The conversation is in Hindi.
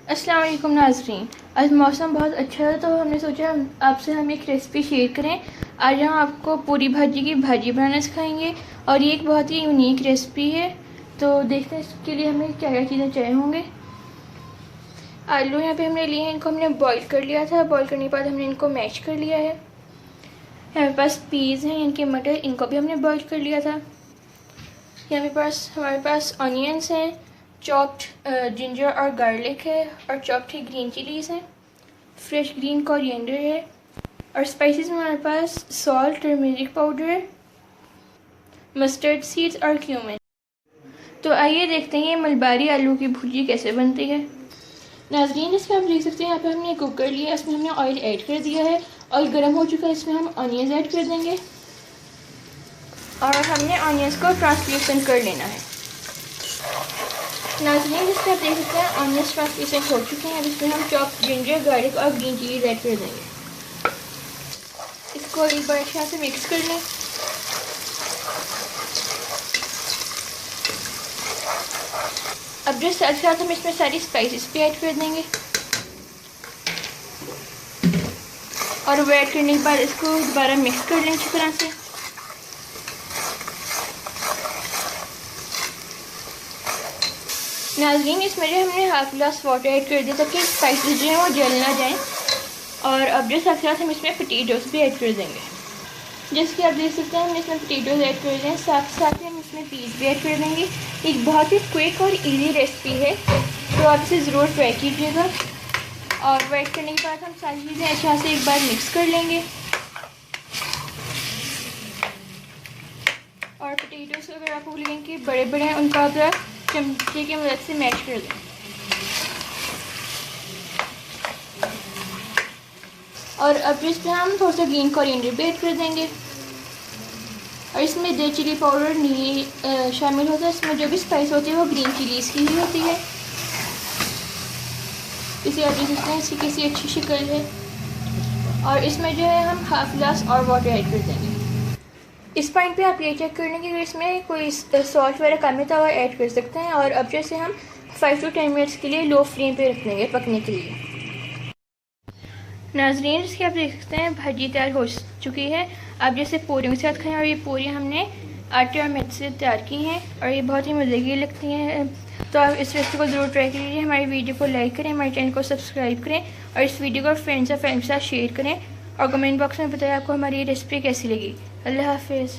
अस्सलाम वालेकुम नाज़रीन। आज मौसम बहुत अच्छा है तो हमने सोचा आपसे हम एक रेसिपी शेयर करें। आज हम आपको पूरी भाजी की भाजी बनाना सिखाएंगे और ये एक बहुत ही यूनिक रेसिपी है। तो देखते हैं इसके लिए हमें क्या क्या चीज़ें चाहिए होंगे। आलू यहाँ पे हमने लिए हैं, इनको हमने बॉईल कर लिया था। बॉईल करने के बाद हमने इनको मैश कर लिया है। हमारे पास पीज़ हैं, इनके मटर, इनको भी हमने बॉईल कर लिया था। यहाँ पे हमारे पास ऑनियंस हैं, चॉप्ड जिंजर और गार्लिक है, और चॉप्ड ग्रीन चिलीज़ हैं, फ्रेश ग्रीन कोरिएंडर है, और स्पाइसेस में हमारे पास salt, turmeric powder, mustard seeds और क्यूमिन। तो आइए देखते हैं ये मलबारी आलू की भुर्जी कैसे बनती है। नाज़रीन, जिसमें आप देख सकते हैं यहाँ पे हमने कुकर लिया, इसमें हमने ऑयल ऐड कर दिया है। ऑयल गर्म हो चुका है, इसमें हम ऑनियंस ऐड कर देंगे और हमने ऑनियंस को ट्रांसल्यूसेंट कर लेना है। नाज़रीन, जिसमें आप देख सकते हैं ऑनियंस ट्रांसल्यूसेंट हो चुके हैं। अब इसमें हम चॉप्ड जिंजर, गार्लिक और ग्रीन चिलीज ऐड कर देंगे। इसको एक बार अच्छे से मिक्स कर लें। अब जो साथ साथ हम इसमें सारी स्पाइसेस भी ऐड कर देंगे और वो ऐड करने के बाद इसको दोबारा मिक्स कर लें अच्छी तरह से। नाज़रीन, इसमें जो हमने हाफ ग्लास वाटर ऐड कर दिया ताकि स्पाइसेस जो हैं वो जल ना जाएं। और अब जो साथ साथ हम इसमें पोटैटोस भी ऐड कर देंगे। जैसे कि आप देख सकते हैं हमने इसमें पोटैटोस ऐड कर दिए हैं, साथ साथ हम इसमें पीस भी ऐड कर देंगे। एक बहुत ही क्विक और इजी रेसिपी है, तो आप इसे ज़रूर ट्राई कीजिएगा। और वो ऐड करने के बाद हम सारी चीज़ें अच्छा से एक बार मिक्स कर लेंगे और पोटैटोस अगर आपको लगेंगे कि बड़े बड़े हैं, उनका आप चमचे की मदद से मैश कर दें। और अब इसमें हम थोड़ा सा ग्रीन कोरिएंडर भी ऐड कर देंगे और इसमें रेड चिली पाउडर नहीं शामिल होता है। इसमें जो भी स्पाइस होती है वो ग्रीन चिलीज़ की ही होती है। इसे आप देख सकते हैं, इसकी कैसी अच्छी शक्ल है। और इसमें जो है हम हाफ ग्लास और वाटर ऐड कर देंगे। इस पॉइंट पे आप ये चेक कर लें कि अगर इसमें कोई सॉल्ट वगैरह कम है तो वो ऐड कर सकते हैं। और अब जैसे हम 5 to 10 मिनट्स के लिए लो फ्लेम पे रख देंगे पकने के लिए। नाज़रीन, इसके आप देख सकते हैं भाजी तैयार हो चुकी है। आप जैसे पूरियों के साथ खाएं, और ये पूरी हमने आटे और मैदे से तैयार की हैं और ये बहुत ही मज़े की लगती हैं। तो आप इस रेसिपी को ज़रूर ट्राई कीजिए। हमारी वीडियो को लाइक करें, हमारे चैनल को सब्सक्राइब करें और इस वीडियो को फ्रेंड्स और फैमिली के साथ शेयर करें। और कमेंट बॉक्स में बताएं आपको हमारी ये रेसिपी कैसी लगी। अल्लाह हाफिज़।